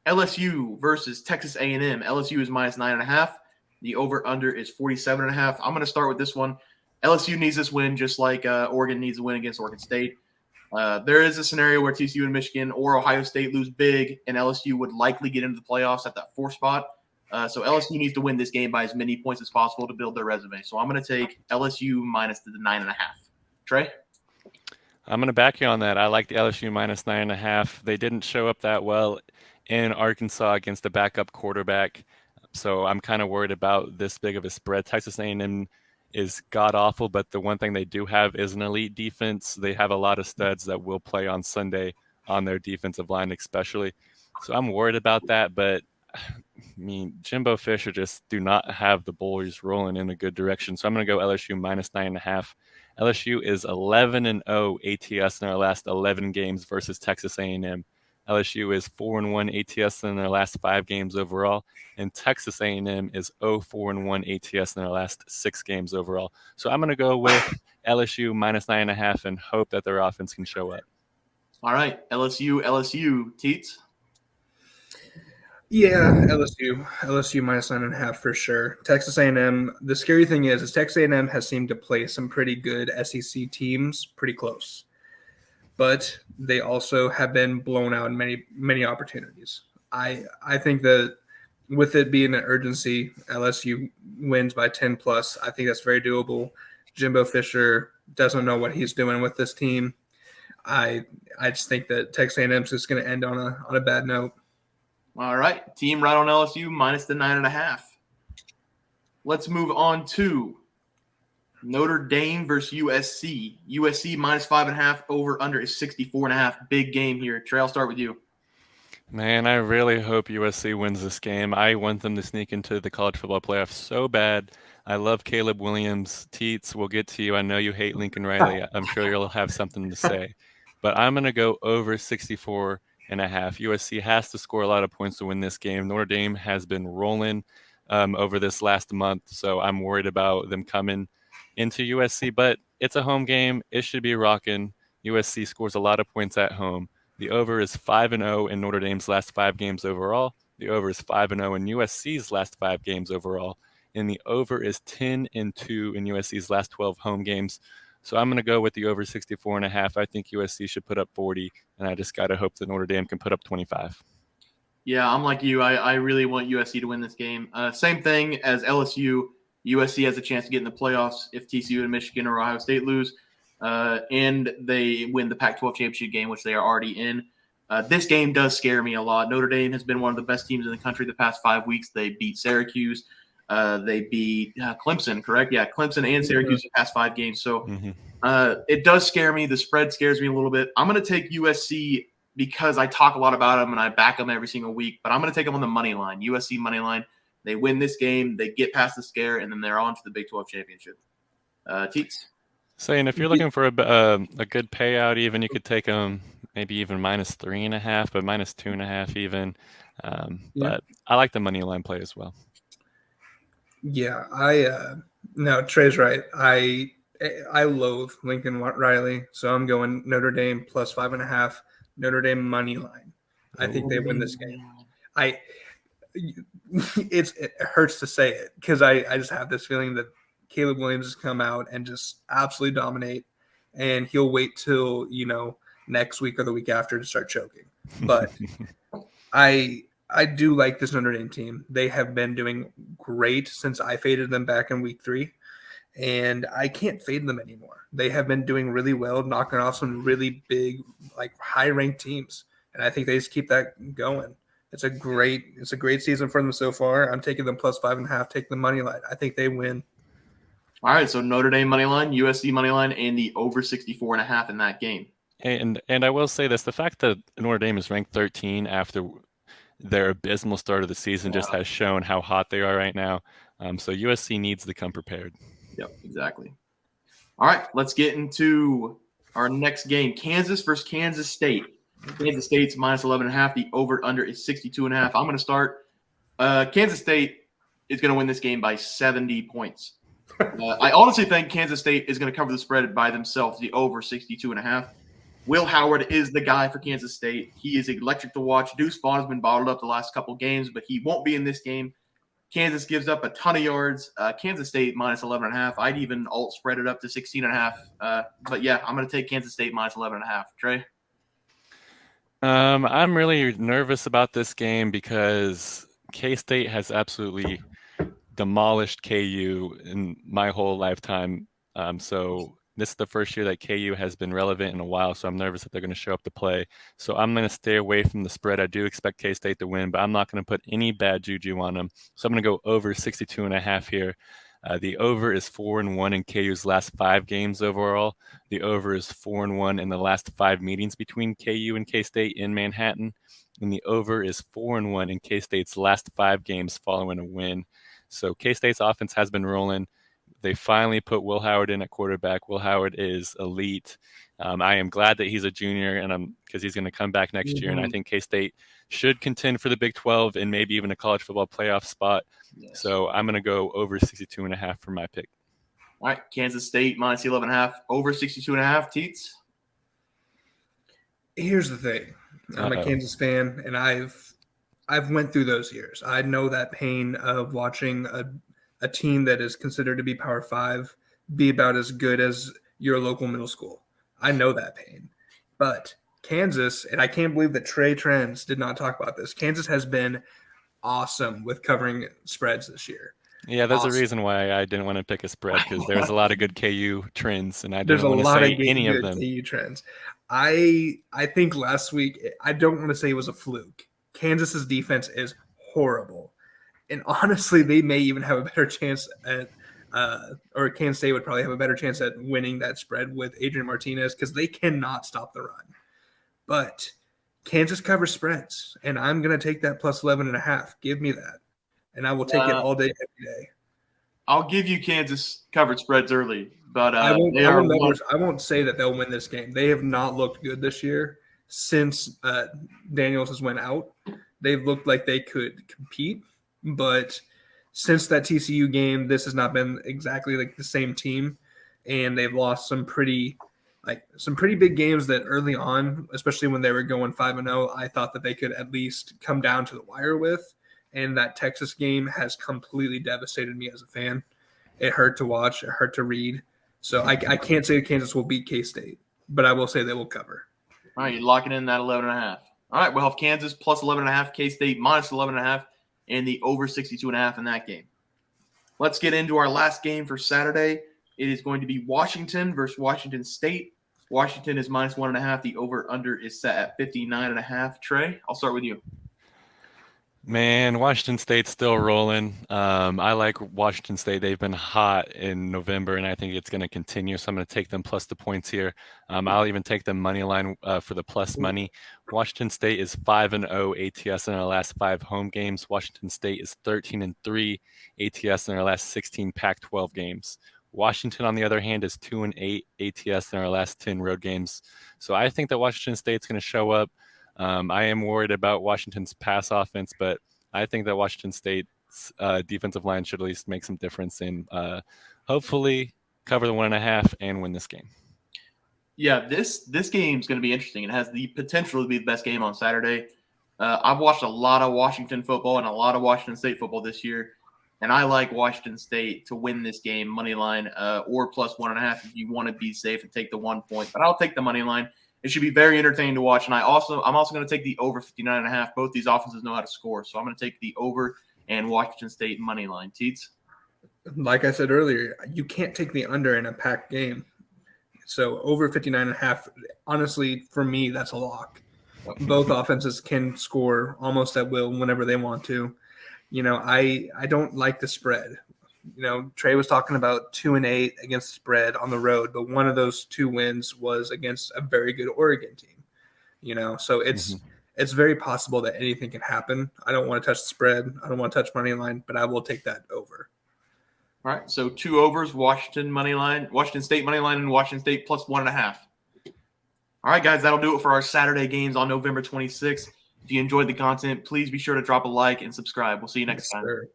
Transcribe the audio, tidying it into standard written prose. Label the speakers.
Speaker 1: LSU versus Texas A&M. LSU is minus 9.5. The over-under is 47.5. I'm going to start with this one. LSU needs this win just like Oregon needs a win against Oregon State. There is a scenario where TCU and Michigan or Ohio State lose big, and LSU would likely get into the playoffs at that 4th spot. So LSU needs to win this game by as many points as possible to build their resume. So I'm going to take LSU minus the 9.5. Trey?
Speaker 2: I'm going to back you on that. I like the LSU minus 9.5. They didn't show up that well in Arkansas against the backup quarterback, so I'm kind of worried about this big of a spread. Texas A&M is god awful, but the one thing they do have is an elite defense. They have a lot of studs that will play on Sunday on their defensive line, especially. So I'm worried about that, but I mean, Jimbo Fisher just do not have the boys rolling in a good direction. So I'm going to go LSU minus 9.5. LSU is 11-0 ATS in their last 11 games versus Texas A&M. LSU is 4-1 ATS in their last 5 games overall, and Texas A&M is 0-4-1 ATS in their last 6 games overall. So I'm going to go with LSU minus 9.5 and hope that their offense can show up.
Speaker 1: All right, LSU, Teats?
Speaker 3: Yeah, LSU minus 9.5 for sure. Texas A&M. The scary thing is Texas A&M has seemed to play some pretty good SEC teams pretty close, but they also have been blown out in many opportunities. I think that with it being an urgency, LSU wins by 10 plus. I think that's very doable. Jimbo Fisher doesn't know what he's doing with this team. I just think that Texas A&M is just going to end on a bad note.
Speaker 1: All right, team right on LSU minus the 9.5. Let's move on to Notre Dame versus USC. USC minus 5.5. Over under is 64.5. Big game here. Trey, I'll start with you.
Speaker 2: Man, I really hope USC wins this game. I want them to sneak into the college football playoff so bad. I love Caleb Williams. Teats, we'll get to you. I know you hate Lincoln Riley. I'm sure you'll have something to say. But I'm going to go over 64.5. USC has to score a lot of points to win this game. Notre Dame has been rolling over this last month, so I'm worried about them coming into USC. But it's a home game. It should be rocking. USC scores a lot of points at home. The over is 5-0 in Notre Dame's last 5 games overall. The over is 5-0 in USC's last 5 games overall. And the over is 10-2 in USC's last 12 home games. So I'm going to go with the over 64.5. I think USC should put up 40, and I just got to hope that Notre Dame can put up 25.
Speaker 1: Yeah, I'm like you. I really want USC to win this game. Same thing as LSU. USC has a chance to get in the playoffs if TCU and Michigan or Ohio State lose. And they win the Pac-12 championship game, which they are already in. This game does scare me a lot. Notre Dame has been one of the best teams in the country the past 5 weeks. They beat Syracuse. They beat Clemson, correct? Yeah, Clemson and Syracuse the past 5 games. So it does scare me. The spread scares me a little bit. I'm going to take USC because I talk a lot about them and I back them every single week. But I'm going to take them on the money line, USC money line. They win this game. They get past the scare, and then they're on to the Big 12 championship. Teats?
Speaker 2: Saying if you're looking for a good payout, even you could take them maybe even minus 3.5, but minus 2.5 even. But I like the money line play as well.
Speaker 3: Yeah, no, Trey's right. I loathe Lincoln Riley, so I'm going Notre Dame plus 5.5. Notre Dame money line. I think they win this game. It hurts to say it because I just have this feeling that Caleb Williams has come out and just absolutely dominate, and he'll wait till next week or the week after to start choking. But I do like this Notre Dame team. They have been doing great since I faded them back in week 3, and I can't fade them anymore. They have been doing really well, knocking off some really big, like high-ranked teams, and I think they just keep that going. It's a great season for them so far. I'm taking them plus 5.5, taking the money line. I think they win.
Speaker 1: All right, so Notre Dame money line, USC money line, and the over 64.5 in that game.
Speaker 2: And I will say this: the fact that Notre Dame is ranked 13 after their abysmal start of the season just has shown how hot they are right now. So USC needs to come prepared.
Speaker 1: Yep, exactly. All right, let's get into our next game: Kansas versus Kansas State. Kansas State's minus 11.5. The over/under is 62.5. I'm going to start. Kansas State is going to win this game by 70 points. I honestly think Kansas State is going to cover the spread by themselves. The over 62.5. Will Howard is the guy for Kansas State. He is electric to watch. Deuce Vaughn has been bottled up the last couple games, but he won't be in this game. Kansas gives up a ton of yards. Kansas State minus 11.5. I'd even alt spread it up to 16.5. But yeah, I'm going to take Kansas State minus 11.5. Trey?
Speaker 2: I'm really nervous about this game because K-State has absolutely demolished KU in my whole lifetime. So this is the first year that KU has been relevant in a while, so I'm nervous that they're going to show up to play. So I'm going to stay away from the spread. I do expect K-State to win, but I'm not going to put any bad juju on them. So I'm going to go over 62.5 here. The over is 4-1 in KU's last 5 games overall. The over is 4-1 in the last 5 meetings between KU and K-State in Manhattan. And the over is 4-1 in K-State's last 5 games following a win. So K-State's offense has been rolling. They finally put Will Howard in at quarterback. Will Howard is elite. I am glad that he's a junior, and because he's going to come back next year. And I think K-State should contend for the Big 12 and maybe even a college football playoff spot. Yes. So I'm going to go over 62.5 for my pick.
Speaker 1: All right, Kansas State minus 11.5, over 62.5. Teats?
Speaker 3: Here's the thing. I'm a Kansas fan, and I've went through those years. I know that pain of watching a team that is considered to be Power 5 be about as good as your local middle school. I know that pain. But Kansas, and I can't believe that Trey Trends did not talk about this, Kansas has been awesome with covering spreads this year.
Speaker 2: Yeah, that's the reason why I didn't want to pick a spread, because there's a lot of good KU trends, and I didn't want to say any of them.
Speaker 3: KU trends. I think last week, I don't want to say it was a fluke. Kansas's defense is horrible. And honestly, they may even have a better chance at or Kansas State would probably have a better chance at winning that spread with Adrian Martinez because they cannot stop the run. But Kansas covers spreads, and I'm going to take that plus 11.5. Give me that. And I will take it all day, every day.
Speaker 1: I'll give you Kansas covered spreads early, but
Speaker 3: I won't say that they'll win this game. They have not looked good this year since Daniels has went out. They've looked like they could compete, but since that TCU game, this has not been exactly like the same team, and they've lost some pretty big games that early on, especially when they were going 5-0, I thought that they could at least come down to the wire with. And that Texas game has completely devastated me as a fan. It hurt to watch. It hurt to read. So I can't say Kansas will beat K-State, but I will say they will cover.
Speaker 1: All right, you're locking in that 11.5. All right, we'll have Kansas plus 11.5, K-State minus 11.5, and the over 62.5 in that game. Let's get into our last game for Saturday. It is going to be Washington versus Washington State. Washington is minus 1.5. The over-under is set at 59.5. Trey, I'll start with you.
Speaker 2: Man, Washington State's still rolling. I like Washington State. They've been hot in November, and I think it's going to continue. So I'm going to take them plus the points here. I'll even take the money line for the plus money. Washington State is 5-0 ATS in their last 5 home games. Washington State is 13-3 ATS in their last 16 Pac-12 games. Washington, on the other hand, is 2-8 ATS in their last 10 road games. So I think that Washington State's going to show up. I am worried about Washington's pass offense, but I think that Washington State's defensive line should at least make some difference and hopefully cover the 1.5 and win this game.
Speaker 1: Yeah, this game is going to be interesting. It has the potential to be the best game on Saturday. I've watched a lot of Washington football and a lot of Washington State football this year, and I like Washington State to win this game, money line or plus 1.5 if you want to be safe and take the 1 point. But I'll take the money line. It should be very entertaining to watch. And I'm also going to take the over 59.5. Both these offenses know how to score. So I'm going to take the over and Washington State money line. Teats?
Speaker 3: Like I said earlier, you can't take the under in a packed game. So over 59.5, honestly, for me, that's a lock. Both offenses can score almost at will whenever they want to. You know, I don't like the spread. You know, Trey was talking about 2-8 against the spread on the road, but one of those 2 wins was against a very good Oregon team. You know, so it's very possible that anything can happen. I don't want to touch the spread. I don't want to touch money line, but I will take that over.
Speaker 1: All right, so 2 overs, Washington State money line, and Washington State plus 1.5. All right, guys, that'll do it for our Saturday games on November 26th. If you enjoyed the content, please be sure to drop a like and subscribe. We'll see you next time.
Speaker 3: Sir.